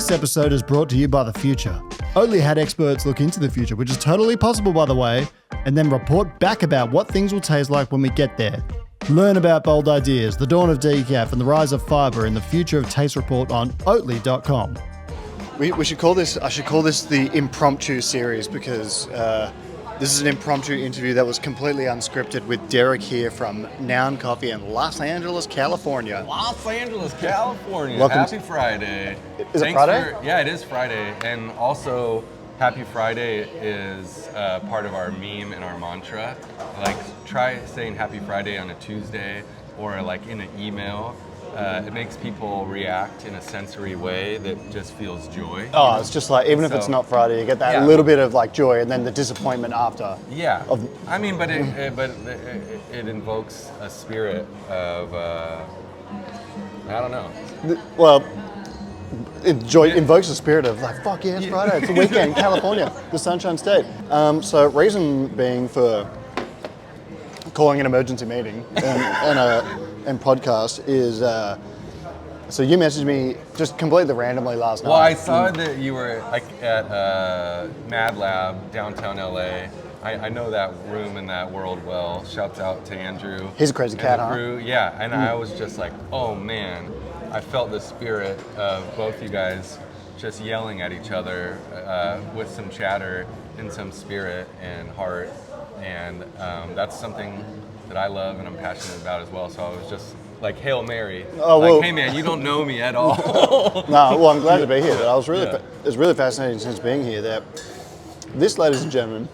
This episode is brought to you by the future. Oatly had experts look into the future, which is totally possible, by the way, and then report back about what things will taste like when we get there. Learn about bold ideas, the dawn of decaf, and the rise of fiber in the Future of Taste report on Oatly.com. We should call this. I should call this the impromptu series because this is an impromptu interview that was completely unscripted with Derek here from Noun Coffee in Los Angeles, California. Los Angeles, California. Welcome. Happy Friday. Is it Friday? Yeah, it is Friday. And also, Happy Friday is part of our meme and our mantra. Like, try saying Happy Friday on a Tuesday or like in an email. It makes people react in a sensory way that just feels joy. Oh, it's just like, even if it's not Friday, you get that little bit of like joy and then the disappointment after. Yeah. But it invokes a spirit of, I don't know. Well, joy invokes the spirit of like, fuck yeah, it's Friday, it's the weekend, California, the Sunshine State. So reason being for calling an emergency meeting and podcast is, so you messaged me just completely randomly last night. Well, I saw that you were like at Mad Lab, downtown LA. I know that room and that world well. Shouts out to Andrew. He's a crazy cat, huh? Yeah, and I was just like, oh man, I felt the spirit of both you guys just yelling at each other with some chatter and some spirit and heart. And that's something that I love and I'm passionate about as well. So I was just like, Hail Mary. Oh, like, well, hey man, you don't know me at all. No, well, I'm glad to be here. But I was really, it's really fascinating since being here that this, ladies and gentlemen,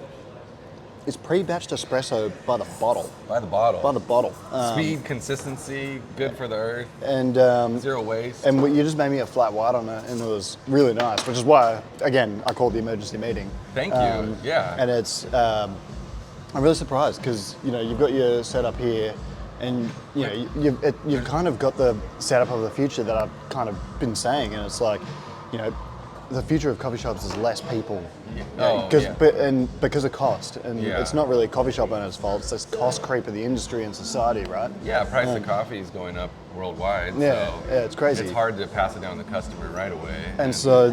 is pre-batched espresso by the bottle. By the bottle. By the bottle. Speed, consistency, good for the earth. And zero waste. And you just made me a flat white on it, and it was really nice. Which is why, again, I called the emergency meeting. Thank you. Yeah. And it's, I'm really surprised because you've got your setup here, and you've kind of got the setup of the future that I've kind of been saying, and it's like, the future of coffee shops is less people, because of cost, and it's not really a coffee shop owner's fault. It's this cost creep of the industry and society, right? Yeah, price of coffee is going up worldwide. Yeah, so it's crazy. It's hard to pass it down to the customer right away. And so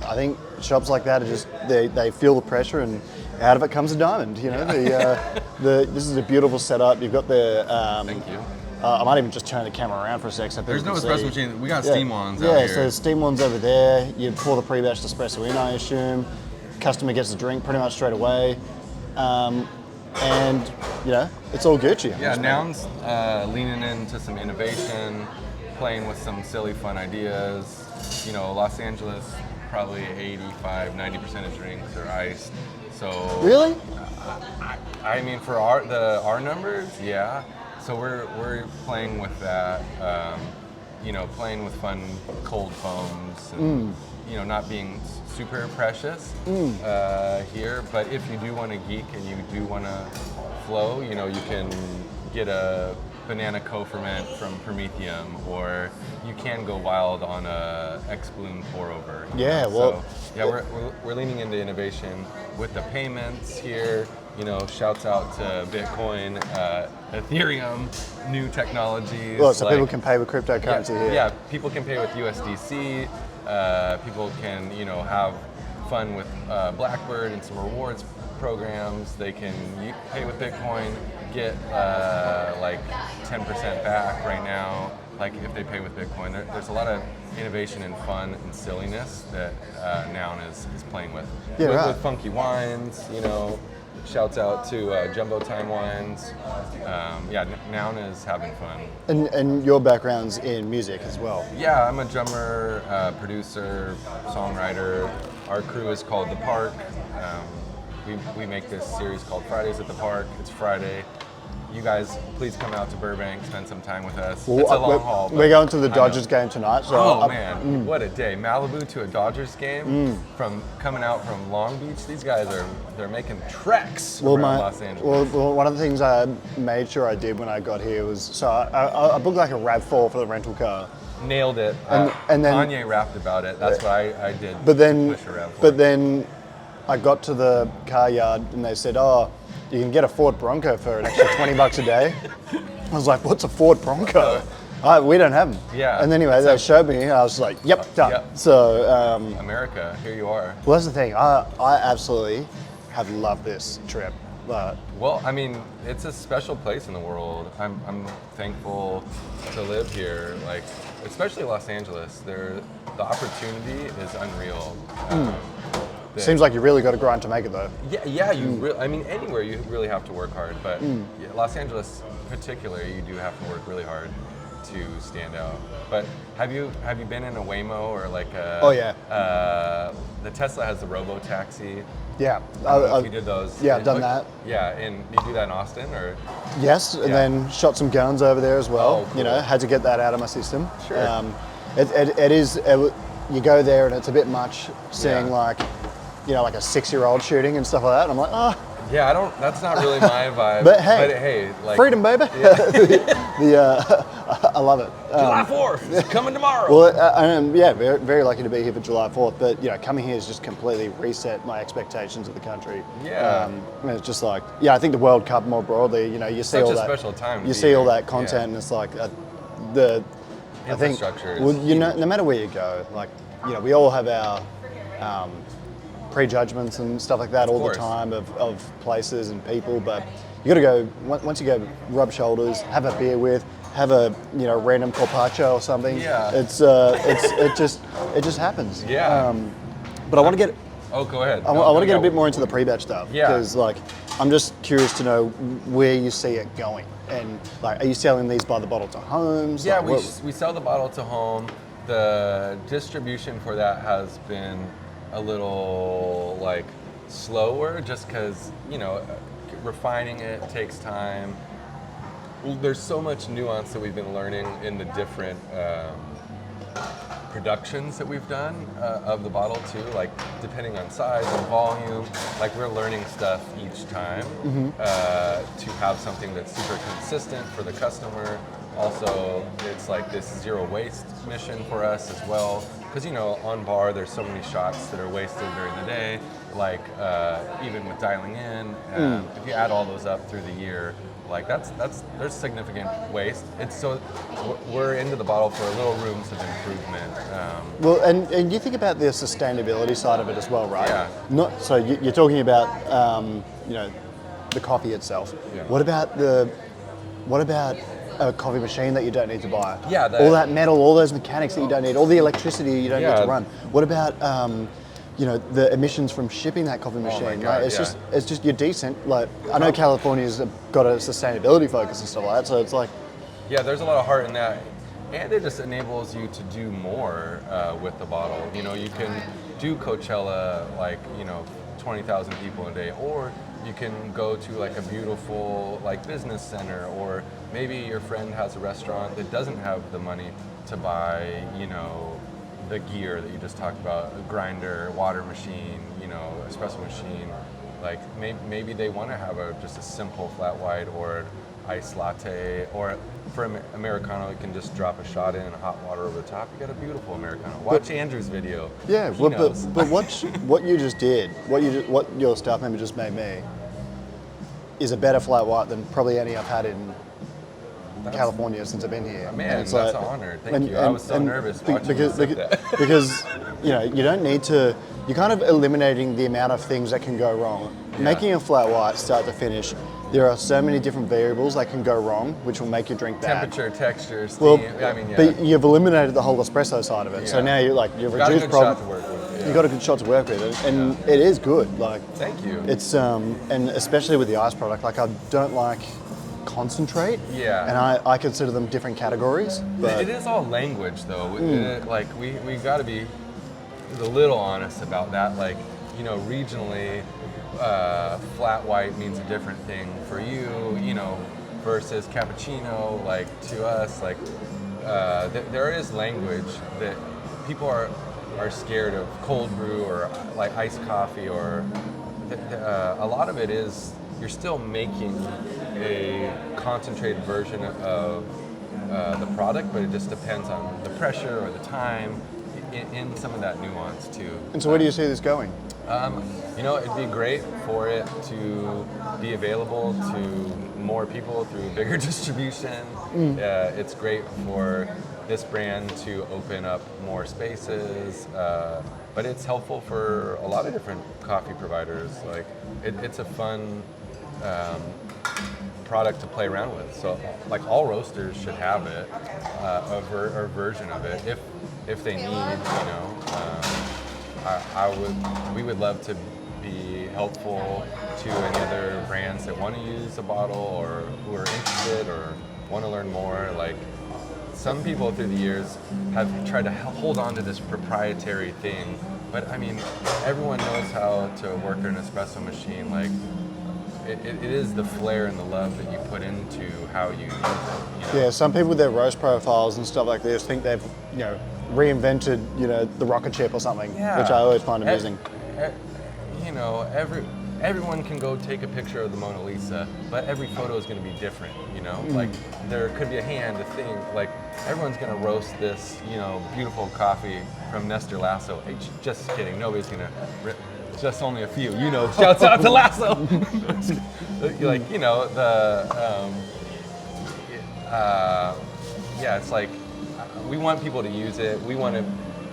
I think shops like that are just they feel the pressure, and out of it comes a diamond. This is a beautiful setup. You've got the thank you. I might even just turn the camera around for a sec so people There's no can espresso see. machine. We got steam ones out here. Yeah, so there's steam ones over there. You pour the pre-batched espresso in, I assume. Customer gets the drink pretty much straight away. And, it's all Gucci. Yeah, Noun's leaning into some innovation, playing with some silly, fun ideas. Los Angeles, probably 85-90% of drinks are iced. So really? I mean, for our numbers, yeah. So we're playing with that, playing with fun cold foams, and not being super precious here. But if you do want to geek and you do want to flow, you can get a banana co-ferment from Prometheum, or you can go wild on a X-Bloom pour over. Yeah, well, we're leaning into innovation with the payments here. Shouts out to Bitcoin, Ethereum, new technologies. Well, so people can pay with cryptocurrency here. Yeah, people can pay with USDC. People can, have fun with Blackbird and some rewards programs. They can pay with Bitcoin, get like 10% back right now. Like if they pay with Bitcoin, there's a lot of innovation and fun and silliness that Noun is playing with. Yeah, with funky wines, Shouts out to Jumbo Time Wines. Noun is having fun. And your background's in music as well. Yeah, I'm a drummer, producer, songwriter. Our crew is called The Park. We make this series called Fridays at the Park. It's Friday. You guys, please come out to Burbank, spend some time with us. Well, it's a long haul. We're going to the Dodgers game tonight. So man, what a day. Malibu to a Dodgers game, from coming out from Long Beach. These guys they're making treks around Los Angeles. Well, one of the things I made sure I did when I got here was, so I booked like a RAV4 for the rental car. Nailed it. And then Kanye rapped about it. That's what I did. But then, push a RAV4. But then I got to the car yard and they said, you can get a Ford Bronco for an extra $20 a day. I was like, what's a Ford Bronco? We don't have them. Yeah. And anyway, they showed me, and I was like, yep, done. Yep. So, America, here you are. well, that's the thing. I absolutely have loved this trip. But Well, I mean, it's a special place in the world. I'm thankful to live here. Like, especially Los Angeles. The opportunity is unreal. seems like you really got to grind to make it, though. Yeah. I mean, anywhere you really have to work hard, but yeah, Los Angeles, in particular, you do have to work really hard to stand out. But have you been in a Waymo or like a? Oh, yeah. The Tesla has the robo taxi. Yeah. I don't know if you did those. Yeah, I've done that. Yeah, and you do that in Austin or? Yes, and then shot some guns over there as well. Oh, cool. You know, had to get that out of my system. Sure. It is. You go there and it's a bit much seeing Yeah. like, you know, like a 6-year-old shooting and stuff like that. And I'm like, oh, Yeah, that's not really my vibe. But hey, like, freedom, baby. I love it. July 4th, it's coming tomorrow. Well, I am very, very lucky to be here for July 4th. But you know, coming here has just completely reset my expectations of the country. Yeah. And it's just like, yeah, I think the World Cup more broadly. You know, you see Such all a that. special time to You be see all here. that content, Yeah. and it's like the. I think. Infrastructure is Well, you know, huge. no matter where you go, like, you know, we all have our. Prejudgments and stuff like that all the course. time of places and people, but you got to go once you go rub shoulders, have a beer with, have a random carpaccio or something. Yeah. It just happens. Yeah. But I want to get Oh, go ahead. I want to get a bit more into the pre-batch stuff. Yeah. Because like I'm just curious to know where you see it going, and like, are you selling these by the bottle to homes? Yeah, Like, we sell the bottle to home. The distribution for that has been a little like slower, just because refining it takes time. There's so much nuance that we've been learning in the different productions that we've done of the bottle too, like depending on size and volume. Like we're learning stuff each time to have something that's super consistent for the customer. Also, it's like this zero waste mission for us as well, because on bar there's so many shots that are wasted during the day. Like even with dialing in, if you add all those up through the year, like there's significant waste. It's so we're into the bottle for little rooms of improvement. Well, and you think about the sustainability side of it as well, right? Yeah. Not so you're talking about the coffee itself. Yeah. What about a coffee machine that you don't need to buy? Yeah, all that metal, all those mechanics that you don't need, all the electricity you don't need to run. What about the emissions from shipping that coffee machine? my God, It's just you're decent. Like I know California's got a sustainability focus and stuff like that, so it's like. Yeah, there's a lot of heart in that, and it just enables you to do more with the bottle. You can do Coachella 20,000 people a day, or you can go to like a beautiful business center, or maybe your friend has a restaurant that doesn't have the money to buy the gear that you just talked about, a grinder, water machine, espresso machine. Like maybe they want to have just a simple flat white or iced latte, or for Americano, you can just drop a shot in and hot water over the top. You got a beautiful Americano. Watch Andrew's video. Yeah, He but knows. what you just did, what your staff member just made me, is a better flat white than probably any I've had in California since I've been here. Man, And it's that's an honor. Thank you. I was so nervous watching you sip that. because you don't need to. You're kind of eliminating the amount of things that can go wrong. Yeah. Making a flat white start to finish, there are so many different variables that can go wrong, which will make your drink bad. Temperature, texture, steam. Well, I mean, yeah. but you've eliminated the whole espresso side of it. So Yeah. now you've Got a reduced good problem. shot to work with. Yeah. You got a good shot to work with, and it is good. Like, Thank you. it's and especially with the ice product, like I don't like concentrate. Yeah. And I consider them different categories. But It is all language, though. We got to be a little honest about that. Regionally, flat white means a different thing for you, versus cappuccino. Like to us, there is language that people are scared of cold brew or like iced coffee, or a lot of it is you're still making a concentrated version of the product, but it just depends on the pressure or the time in some of that nuance too. and so where do you see this going? You know, it'd be great for it to be available to more people through bigger distribution. It's great for this brand to open up more spaces, but it's helpful for a lot of different coffee providers. Like, it's a fun product to play around with. So, like, all roasters should have it, a version of it, if they need. You know, we would love to be helpful to any other brands that want to use a bottle or who are interested or want to learn more. Like, some people through the years have tried to hold on to this proprietary thing, but I mean, everyone knows how to work an espresso machine. Like, it is the flair and the love that you put into how you use it. You know? Yeah, some people with their roast profiles and stuff like this think they've, reinvented, the rocket ship or something, which I always find amusing. Everyone can go take a picture of the Mona Lisa, but every photo is going to be different, Like, there could be a hand, a thing, like, everyone's going to roast this, beautiful coffee from Nestor Lasso. Hey, just kidding, nobody's going to, just only a few, shouts out to Lasso. Like, it's like, we want people to use it, we want to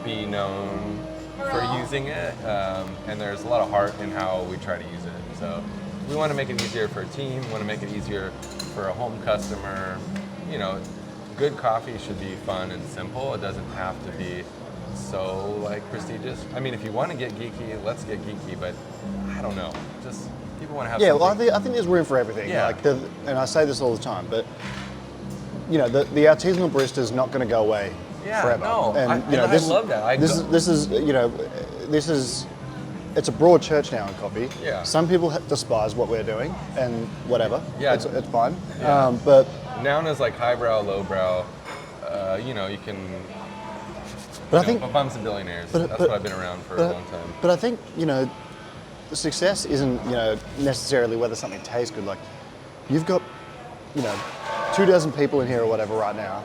be known for using it, and there's a lot of heart in how we try to use it. So we want to make it easier for a team, we want to make it easier for a home customer. Good coffee should be fun and simple. It doesn't have to be so like prestigious. I mean, if you want to get geeky, let's get geeky, but I don't know. Just people want to have something. Well, I think there's room for everything. Yeah. And I say this all the time, but the artisanal barista is not going to go away forever. No, and I love that. This is it's a broad church now in coffee. Yeah. Some people despise what we're doing and whatever. Yeah. It's fine. Yeah. But Noun is like highbrow, lowbrow. You can. But I think bums and billionaires. That's what I've been around for a long time. But I think the success isn't necessarily whether something tastes good. Like, you've got 24 people in here or whatever right now.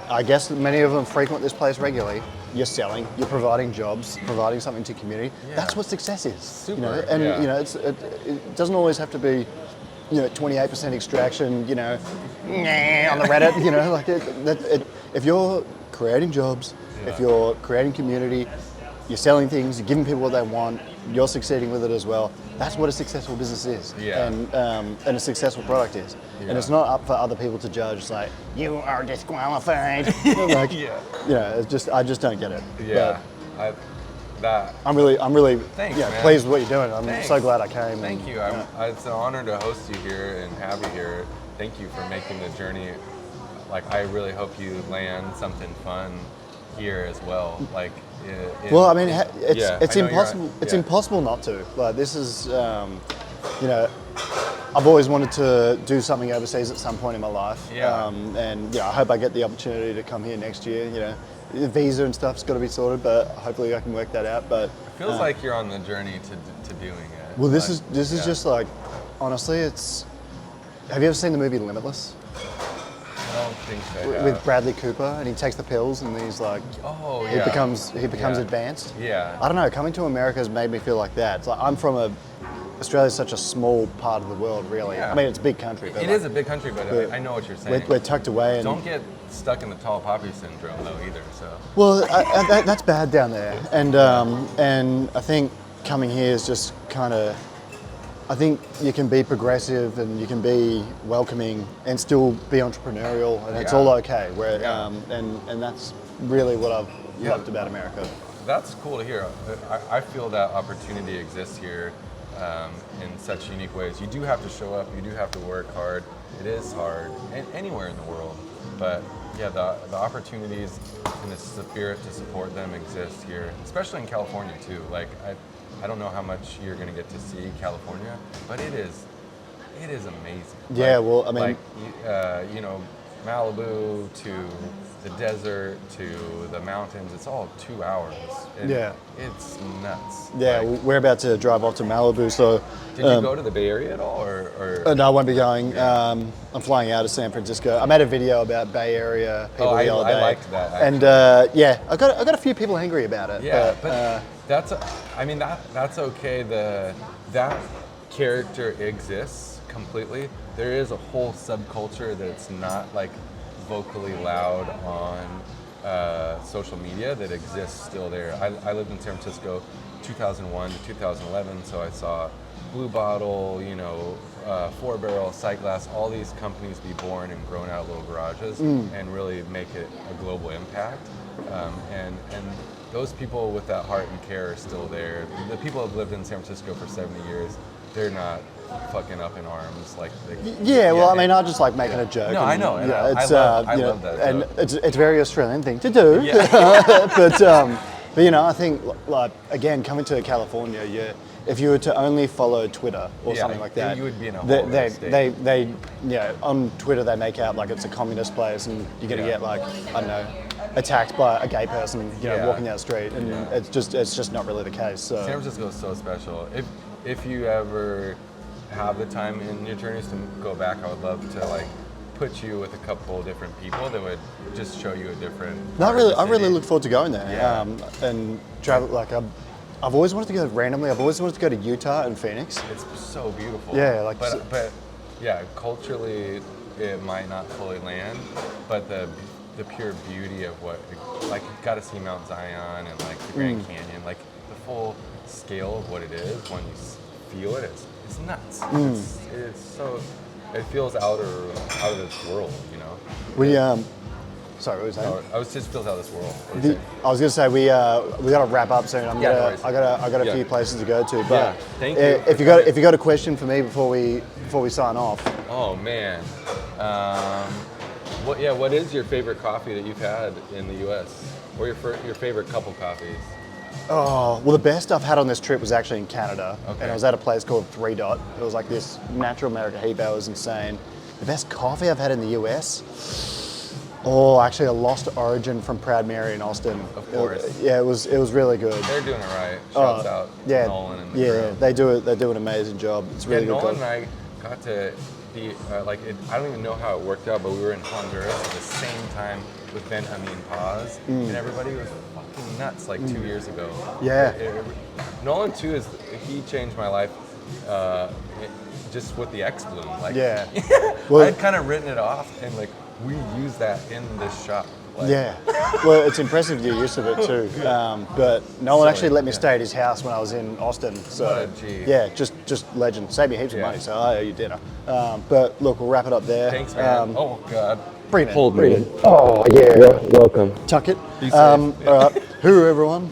I guess many of them frequent this place regularly. You're selling, you're providing jobs, providing something to community. Yeah. That's what success is. Super. And yeah. It doesn't always have to be 28% extraction, on the Reddit, if you're creating jobs, if you're creating community, you're selling things, you're giving people what they want, you're succeeding with it as well. That's what a successful business is, and a successful product is. Yeah. And it's not up for other people to judge. Like, you are disqualified. It's just I just don't get it. Yeah, I'm really Thanks, pleased with what you're doing. I'm Thanks. so glad I came. Thank you. It's an honor to host you here and have you here. Thank you for making the journey. Like, I really hope you land something fun here as well. Like, it's impossible. It's impossible not to. Like, this is, I've always wanted to do something overseas at some point in my life. Yeah. I hope I get the opportunity to come here next year. The visa and stuff's got to be sorted, but hopefully I can work that out. But it feels like you're on the journey to doing it. Well, this is just like, honestly, it's. Have you ever seen the movie Limitless? I don't think so. With Bradley Cooper, and he takes the pills, and he's like, he becomes advanced. Yeah. I don't know. Coming to America has made me feel like that. It's like Australia's such a small part of the world, really. Yeah. I mean, it's a big country. But it is a big country, but I know what you're saying. We're tucked away. And don't get stuck in the tall poppy syndrome, though, either. So. Well, that's bad down there, and I think coming here is just kind of. I think you can be progressive and you can be welcoming and still be entrepreneurial, and it's all okay. And that's really what I've loved about America. That's cool to hear. I feel that opportunity exists here in such unique ways. You do have to show up. You do have to work hard. It is hard, anywhere in the world. But yeah, the opportunities and the spirit to support them exist here, especially in California too. Like, I don't know how much you're going to get to see California, but it is amazing. Yeah, well, I mean, Malibu to the desert to the mountains, it's all 2 hours. And Yeah. it's nuts. Yeah, Like, we're about to drive off to Malibu, so did you go to the Bay Area at all, or? no, I won't be going. I'm flying out of San Francisco. I made a video about Bay Area people the other day. I liked that. Actually. And yeah, I got a few people angry about it. Yeah, but that's okay. That character exists completely. There is a whole subculture that's not like vocally loud on social media that exists still there. I lived in San Francisco 2001 to 2011, so I saw Blue Bottle, 4 Barrel, Sightglass, all these companies be born and grown out of little garages and really make it a global impact. And those people with that heart and care are still there. The people who have lived in San Francisco for 70 years, they're not fucking up in arms like I mean, I just like making a joke. No, I know. And yeah, I love that and joke. it's a very Australian thing to do. Yeah. but I think like again, coming to California, if you were to only follow Twitter or something like that, you would be in a whole other state. they on Twitter they make out like it's a communist place and you're gonna get like, I don't know, attacked by a gay person, walking down the street, and it's just not really the case. So San Francisco is so special. If you ever have the time in your journeys to go back, I would love to like put you with a couple different people that would just show you a different. I really look forward to going there. Yeah. And travel like I've always wanted to go randomly. I've always wanted to go to Utah and Phoenix. It's so beautiful. Yeah, like but yeah, culturally it might not fully land, but the pure beauty of what, like, you got to see Mount Zion and like the Grand Canyon, like the full scale of what it is when you feel it. It's nuts. It's so, it feels out of this world, We sorry, what was that? I was just feels out of this world. I was gonna say we got to wrap up soon. No worries. I got a few places to go to. But thank you. If you got a question for me before we sign off. Oh man. What is your favorite coffee that you've had in the U.S. or your favorite couple coffees? Oh, well, the best I've had on this trip was actually in Canada. Okay. And I was at a place called 3 Dot. It was like this natural American heat bar. It was insane. The best coffee I've had in the US? Oh, actually a Lost Origin from Proud Mary in Austin. Of course. It was really good. They're doing it right. Shouts out Nolan and the crew. They do an amazing job. It's really good. Nolan and I got to be I don't even know how it worked out, but we were in Honduras at the same time with Ben Hameen Paz, and everybody was fucking nuts like 2 years ago. Yeah. Nolan too he changed my life just with the X Bloom. Like, Yeah. I had kind of written it off, and like we use that in this shop. Like, Yeah. Well, it's impressive you're used to it too. But Nolan actually let me stay at his house when I was in Austin. So What a G. yeah, just legend. Saved me heaps of money, so I owe you dinner. But look, we'll wrap it up there. Thanks, man. Oh God. Bring it. Hold bring me. it. Oh yeah. Welcome. Tuck it. Be safe. All right. Hooroo, everyone.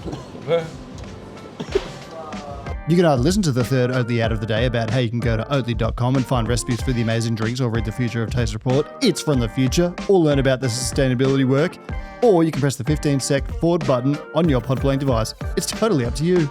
You can either listen to the third Oatly ad of the day about how you can go to oatly.com and find recipes for the amazing drinks, or read the Future of Taste report, It's from the Future, or learn about the sustainability work, or you can press the 15-sec forward button on your Podplaying device. It's totally up to you.